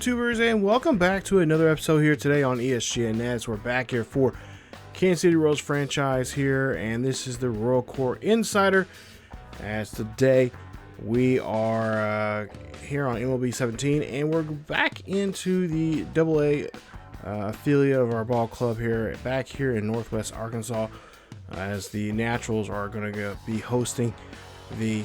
YouTubers, and welcome back to another episode here today on ESGNet. We're back here for Kansas City Royals franchise here, and this is the Royal Core Insider. As today we are here on MLB 17, and we're back into the AA affiliate of our ball club here, back here in Northwest Arkansas, as the Naturals are going to be hosting the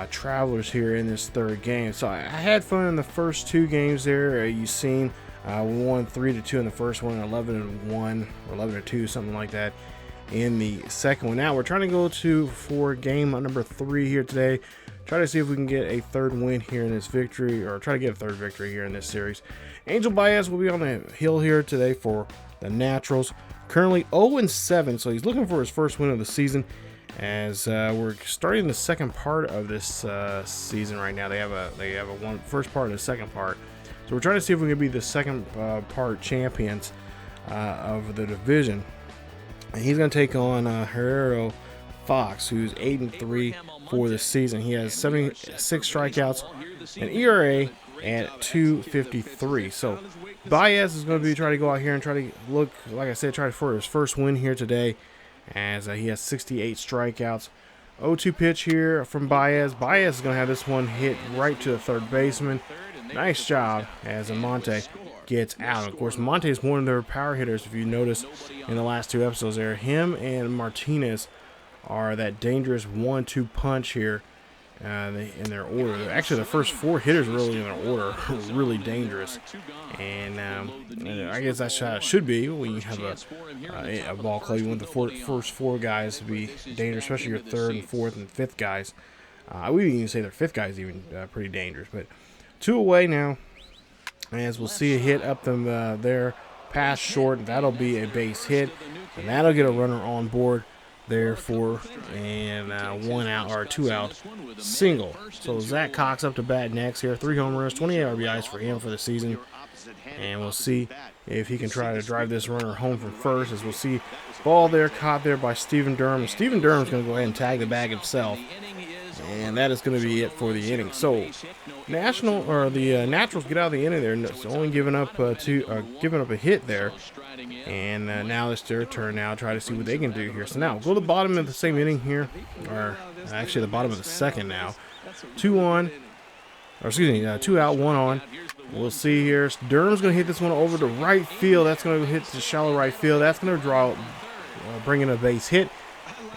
Travelers here in this third game. So I had fun in the first two games there. You've seen we won 3-2 in the first one, 11-1 or 11-2, something like that in the second one. Now we're trying to go for game number 3 here today. Try to see if we can get a third win here in this victory, or try to get a third victory here in this series. Angel Baez will be on the hill here today for the Naturals. Currently 0-7, so he's looking for his first win of the season. As we're starting the second part of this season right now. They have a first part and a second part. So we're trying to see if we can be the second part champions of the division. And he's going to take on Hiroki Fox, who's 8-3 for the season. He has 76 strikeouts, an ERA at 2.53. So Baez is going to be trying to go out here and try to look, like I said, try for his first win here today, as he has 68 strikeouts. 0-2 pitch here from Baez. Baez is going to have this one hit right to the third baseman. Nice job as Monte gets out. Of course, Monte is one of their power hitters, if you notice in the last two episodes there. Him and Martinez are that dangerous 1-2 punch here in their order. Actually, the first 4 hitters really in their order are really dangerous. And I guess that's how it should be when you have a ball club. You want the first 4 guys to be dangerous, especially your 3rd and 4th and 5th guys. I wouldn't even say their 5th guy is even pretty dangerous. But 2 away now, as we'll see a hit up them there, pass short. That'll be a base hit, and that'll get a runner on board there for and 1 out or 2 out single. So Zach Cox up to bat next here. 3 home runs, 28 RBIs for him for the season. And we'll see if he can try to drive this runner home from first, as we'll see ball there caught there by Stephen Durham. Stephen Durham's going to go ahead and tag the bag himself. And that is going to be it for the inning. So the Naturals get out of the inning there, it's only giving up a hit there. And now it's their turn now. Try to see what they can do here. So now we'll go to the bottom of the same inning here, or actually the bottom of the second now. 2 out, 1 on. We'll see here. Durham's going to hit this one over to right field. That's going to hit to shallow right field. That's going to bring in a base hit.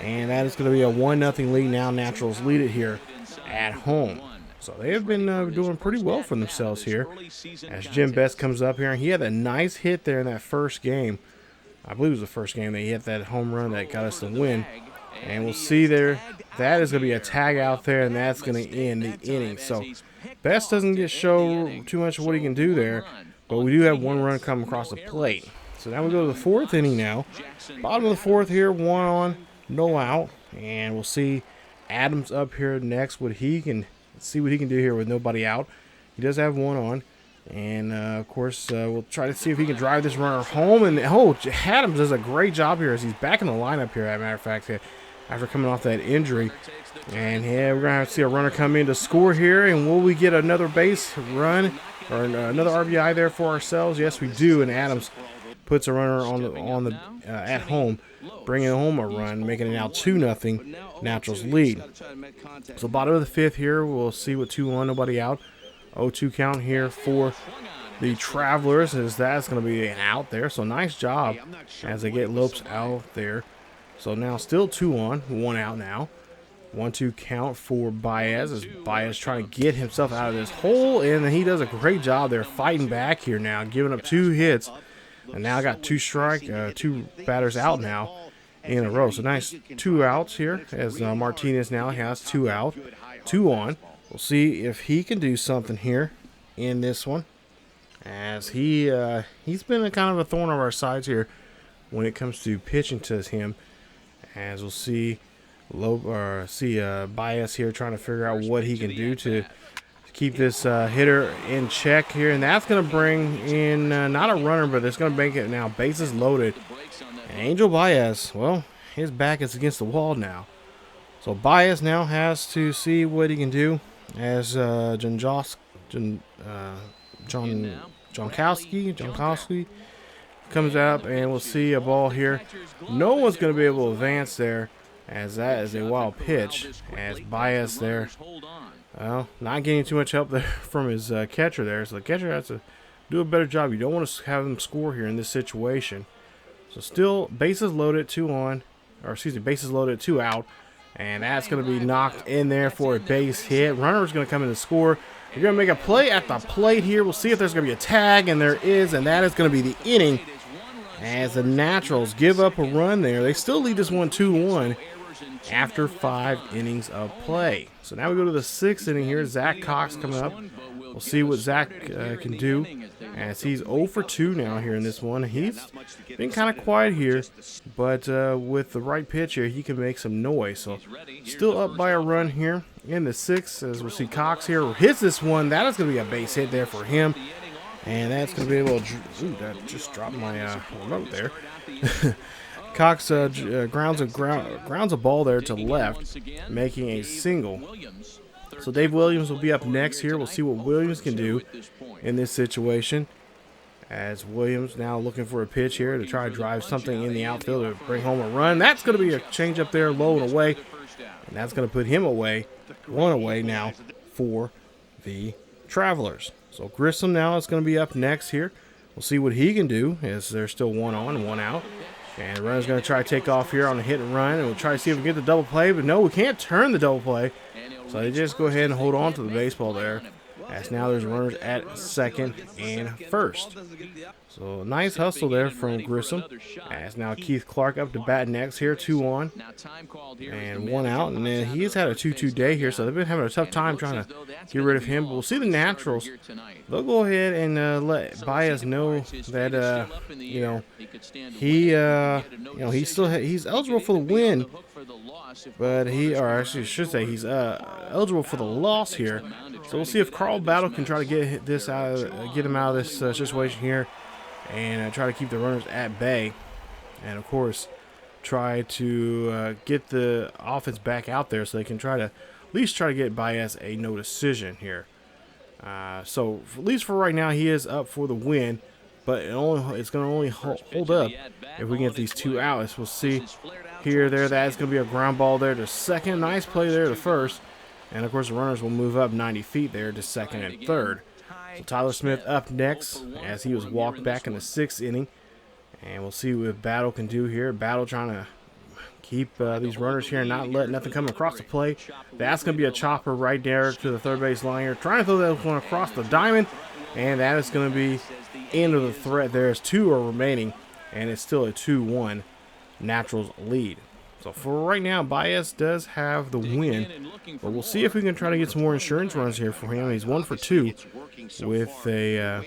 And that is going to be a 1-0 lead now. Naturals lead it here at home. So they have been doing pretty well for themselves here. As Jim Best comes up here, and he had a nice hit there in that first game. I believe it was the first game that he hit that home run that got us the win. And we'll see there, that is going to be a tag out there, and that's going to end the inning. So Best doesn't get show too much of what he can do there, but we do have 1 run come across the plate. So now we go to the 4th inning now. Bottom of the 4th here, 1 on, no out, and we'll see Adams up here next. What he can do here with nobody out. He does have 1 on, and of course we'll try to see if he can drive this runner home. And Adams does a great job here as he's back in the lineup here. As a matter of fact, after coming off that injury, and we're gonna have to see a runner come in to score here. And will we get another base run or another RBI there for ourselves? Yes, we do. And Adams puts a runner on the at home, bringing home a run, making it now 2-0 Naturals lead. So bottom of the 5th here, we'll see with 2 on, nobody out. 0-2 count here for the Travelers, as that's going to be an out there. So nice job as they get Lopes out there. So now still 2 on, 1 out now. 1-2 count for Baez, as Baez trying to get himself out of this hole, and he does a great job there fighting back here now, giving up 2 hits. And now I got 2 batters out now in a row. So nice 2 outs here, as Martinez now has 2 out, 2 on. We'll see if he can do something here in this one, as he's been a kind of a thorn on our sides here when it comes to pitching to him. As we'll see Baez here trying to figure out what he can do to keep this hitter in check here, and that's going to bring in not a runner, but it's going to make it now bases loaded. And Angel Baez, well, his back is against the wall now. So Baez now has to see what he can do, as Jonkowski comes up, and we'll see a ball here. No one's going to be able to advance there, as that is a wild pitch. As Baez there, well, not getting too much help there from his catcher there. So the catcher has to do a better job. You don't want to have him score here in this situation. So still bases loaded, 2 on, or excuse me, bases loaded, 2 out. And that's going to be knocked in there for a base hit. Runner's going to come in to score. You're going to make a play at the plate here. We'll see if there's going to be a tag, and there is, and that is going to be the inning as the Naturals give up a run there. They still lead this one 2-1 after 5 innings of play. So now we go to the 6th inning here. Zach Cox coming up. We'll see what Zach can do, as he's 0 for 2 now here in this one. He's been kind of quiet here, but with the right pitch here, he can make some noise. So still up by a run here in the 6th, as we'll see Cox here hits this one. That is going to be a base hit there for him, and that's going to be able to. Ooh, that just dropped my remote there. Cox grounds a ball there to left, making a single. So Dave Williams will be up next here. We'll see what Williams can do in this situation, as Williams now looking for a pitch here to try to drive something in the outfield to bring home a run. That's going to be a change up there, low and away, and that's going to put him away, 1 away now for the Travelers. So Grissom now is going to be up next here. We'll see what he can do, as there's still 1 on and 1 out. And the runner's going to try to take off here on a hit and run, and we'll try to see if we can get the double play, but no, we can't turn the double play. So they just go ahead and hold on to the baseball there, as now there's runners at 2nd and 1st. So nice hustle there from Grissom, as now Keith Clark up to bat next here, 2 on and 1 out. And then he's had a 2-2 day here, so they've been having a tough time trying to get rid of him. But we'll see the Naturals. They'll go ahead and let Baez know that he's eligible for the win, but he's eligible for the loss here. So we'll see if Carl Battle can try to get him out of this situation here, and try to keep the runners at bay, and of course try to get the offense back out there so they can try to at least try to get Baez a no decision here. So at least for right now, he is up for the win, but it's going to only hold up if we can get these 2 outs. We'll see here, there. That is going to be a ground ball there to 2nd. Nice play there to 1st. And, of course, the runners will move up 90 feet there to 2nd and 3rd. So Tyler Smith up next, as he was walked back in the 6th inning. And we'll see what Battle can do here. Battle trying to keep these runners here and not let nothing come across the plate. That's going to be a chopper right there to the 3rd base line here. Trying to throw that one across the diamond. And that is going to be end of the threat. There's 2 are remaining, and it's still a 2-1 Naturals lead. So for right now, Baez does have the win, but we'll see if we can try to get some more insurance runs here for him. He's 1 for 2 with a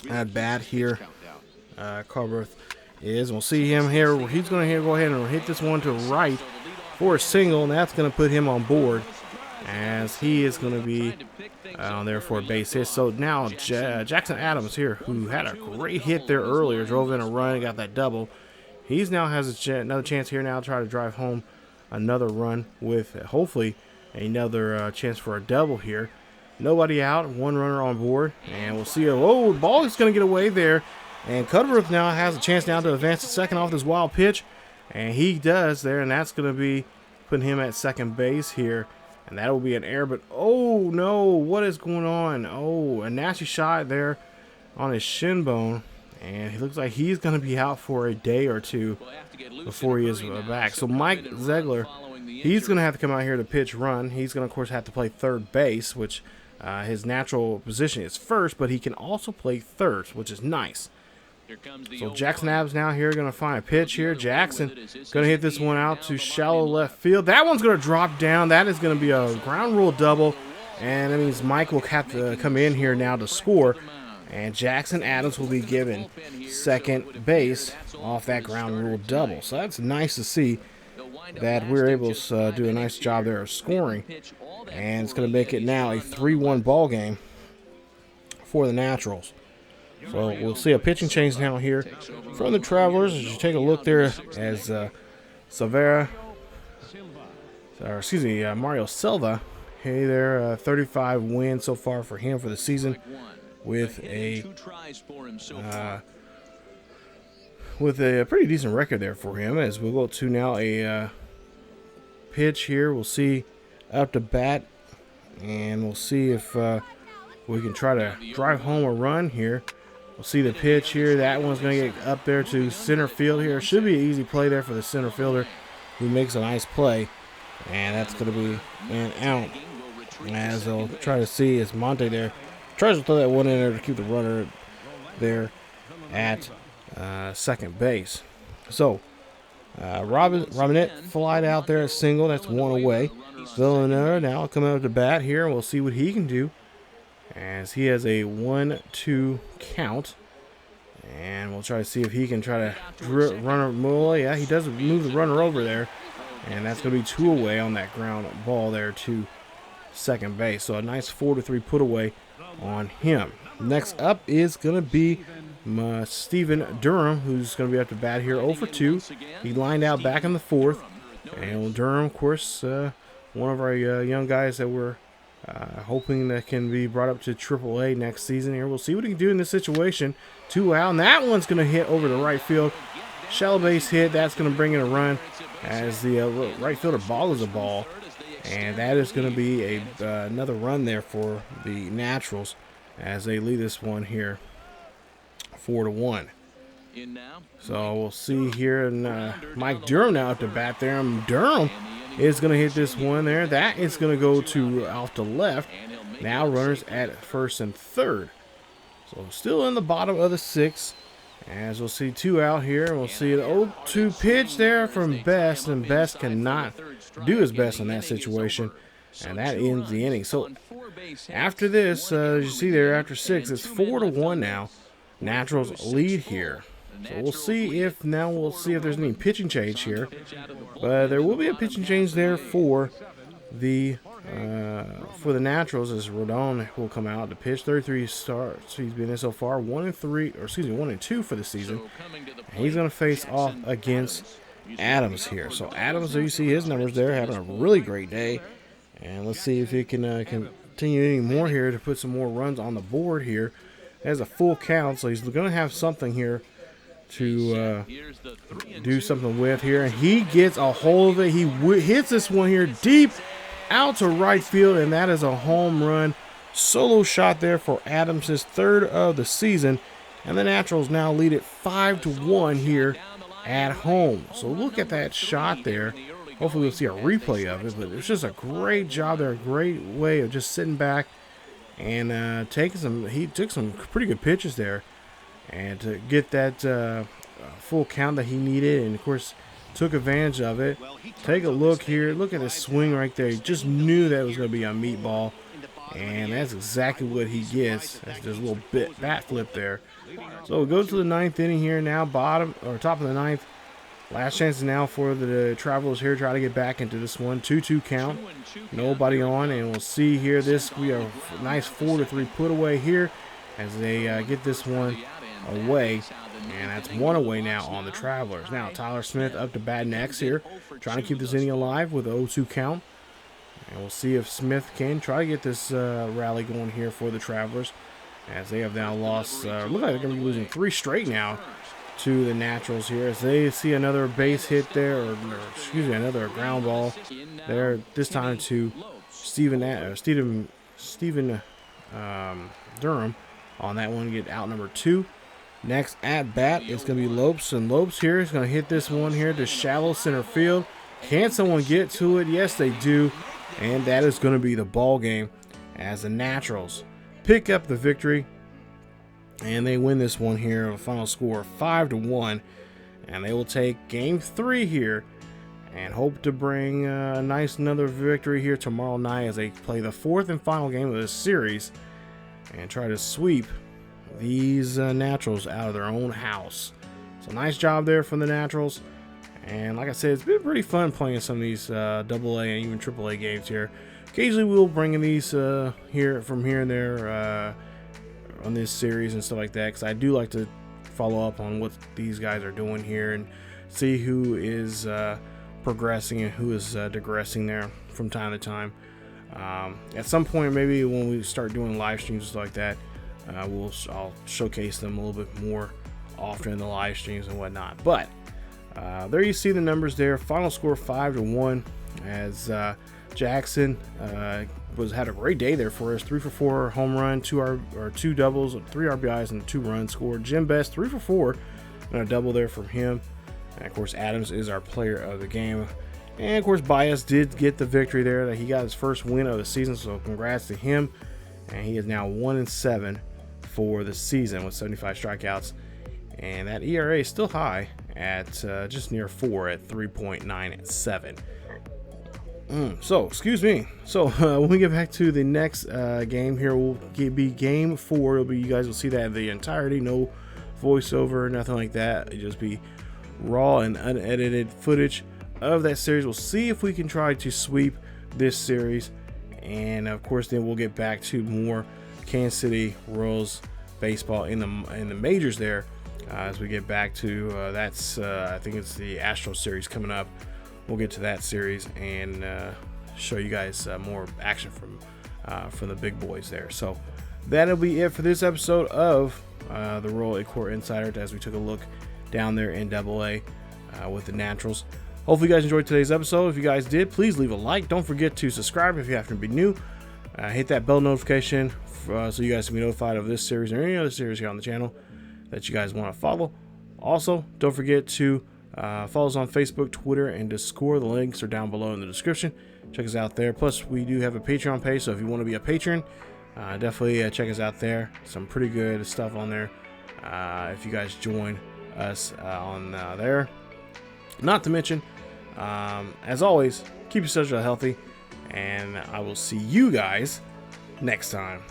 at bat here. Carberth is. We'll see him here. He's going to go ahead and hit this one to right for a single, and that's going to put him on board, as he is going to be on there for a base hit. So now Jackson Adams here, who had a great hit there earlier, drove in a run and got that double. He's now has another chance here now to try to drive home another run with hopefully another chance for a double here. Nobody out, 1 runner on board, and we'll see. The ball is going to get away there, and Cudworth now has a chance now to advance to 2nd off this wild pitch, and he does there, and that's going to be putting him at 2nd base here, and that will be an error. But oh no, what is going on? Oh, a nasty shot there on his shin bone. And he looks like he's going to be out for a day or 2 before he is back. So Mike Zegler, he's going to have to come out here to pitch run. He's going to, of course, have to play 3rd base, which his natural position is 1st, but he can also play 3rd, which is nice. So Jackson Adams now here going to find a pitch here. Jackson going to hit this one out to shallow left field. That one's going to drop down. That is going to be a ground rule double, and that means Mike will have to come in here now to score. And Jackson Adams will be given 2nd base off that ground rule double. So that's nice to see that we're able to do a nice job there of scoring. And it's going to make it now a 3-1 ball game for the Naturals. So we'll see a pitching change now here from the Travelers. As you take a look there, as Mario Silva. Hey there, 35 wins so far for him for the season. with a pretty decent record there for him. As we'll go to now a pitch here. We'll see up to bat, and we'll see if we can try to drive home a run here. We'll see the pitch here. That one's going to get up there to center field here. Should be an easy play there for the center fielder, who makes a nice play. And that's going to be an out. As they'll try to see as Monte there tries to throw that one in there to keep the runner there at second base. So, Robinette flied out there at single. That's one away. Villanueva now coming up to bat here, and we'll see what he can do, as he has a 1-2 count. And we'll try to see if he can try to run a mole. Yeah, he does move the runner over there. And that's going to be 2 away on that ground ball there to second base. So a nice 4-3 put away on him. Next up is going to be Stephen Durham, who's going to be up to bat here 0-2. He lined out back in the 4th. And Durham, of course, one of our young guys that we're hoping that can be brought up to AAA next season here. We'll see what he can do in this situation. 2 out, and that one's going to hit over the right field. Shallow base hit. That's going to bring in a run, as the right fielder boggles the ball. And that is going to be another run there for the Naturals, as they lead this one here 4-1. So we'll see here, and Mike Durham now up to bat there. Durham is going to hit this one there. That is going to go to off the left. Now runners at first and third. So still in the bottom of the 6th. As we'll see 2 out here. We'll see an 0-2 pitch there from Best, and Best cannot do his best in that situation. And that ends the inning. So after this, as you see there, after 6, it's 4-1 now. Naturals lead here. So we'll see if there's any pitching change here. But there will be a pitching change there for the Naturals, as Rodon will come out to pitch. 33 starts he's been in so far, 1-2 for the season. And he's going to face off against Adams here. So Adams, there you see his numbers there, having a really great day. And let's see if he can continue any more here to put some more runs on the board here. Has a full count, so he's going to have something here to do something with here. And he gets a hold of it. He hits this one here deep out to right field, and that is a home run. Solo shot there for Adams, his 3rd of the season. And the Naturals now lead it 5-1 here at home. So look at that shot there. Hopefully we'll see a replay of it, but it's just a great job there. A great way of just sitting back and he took some pretty good pitches there, and to get that full count that he needed, and of course took advantage of it. Take a look here. Look at his swing right there. He just knew that it was going to be a meatball, and that's exactly what he gets. That's just a little bit bat flip there. So it goes to the 9th inning here now, top of the 9th. Last chance now for the Travelers here. Try to get back into this one. 2-2 count. Nobody on, and we'll see here. This will be a nice 4-3 put away here as they get this one away. And that's 1 away now on the Travelers. Now Tyler Smith up to bat next here, trying to keep this inning alive with a 0-2 count. And we'll see if Smith can try to get this rally going here for the Travelers, as they have now lost. Look like they're going to be losing 3 straight now to the Naturals here, as they see another base hit there, or excuse me, another ground ball there. This time to Stephen Durham on that one, get out number 2. Next at bat is going to be Lopes, and Lopes here is going to hit this one here to shallow center field. Can someone get to it? Yes, they do, and that is going to be the ball game, as the Naturals pick up the victory, and they win this one here. A final score 5-1, and they will take Game 3 here, and hope to bring a nice another victory here tomorrow night as they play the 4th and final game of this series, and try to sweep these Naturals out of their own house. So nice job there from the Naturals. And like I said, it's been pretty fun playing some of these AA and even AAA games here. Occasionally we'll bring in these here and there on this series and stuff like that, because I do like to follow up on what these guys are doing here and see who is progressing and who is digressing there from time to time. At some point, maybe when we start doing live streams and stuff like that, I'll showcase them a little bit more often in the live streams and whatnot. But there you see the numbers there. Final score 5-1 as Jackson had a great day there for us. 3 for 4 home run, 2 doubles, 3 RBIs, and 2 runs scored. Jim Best 3 for 4 and a double there from him. And of course, Adams is our player of the game. And of course, Baez did get the victory there. That he got his first win of the season, so congrats to him. And he is now 1-7 for the season with 75 strikeouts. And that ERA is still high at just near 4 at 3.97. So, excuse me. So, when we get back to the next game here, will be game 4. It'll be, you guys will see that in the entirety, no voiceover, nothing like that. It'll just be raw and unedited footage of that series. We'll see if we can try to sweep this series, and of course, then we'll get back to more Kansas City Royals baseball in the majors there as we get back to I think it's the Astro series coming up. We'll get to that series and show you guys more action from the big boys there. So that'll be it for this episode of the Royal Core Insider, as we took a look down there in AA with the Naturals. Hopefully you guys enjoyed today's episode. If you guys did, please leave a like. Don't forget to subscribe if you happen to be new. Hit that bell notification so you guys can be notified of this series or any other series here on the channel that you guys want to follow. Also, don't forget to follow us on Facebook, Twitter, and Discord. The links are down below in the description. Check us out there. Plus, we do have a Patreon page, so if you want to be a patron, definitely check us out there. Some pretty good stuff on there if you guys join us on there. Not to mention, as always, keep yourself healthy, and I will see you guys next time.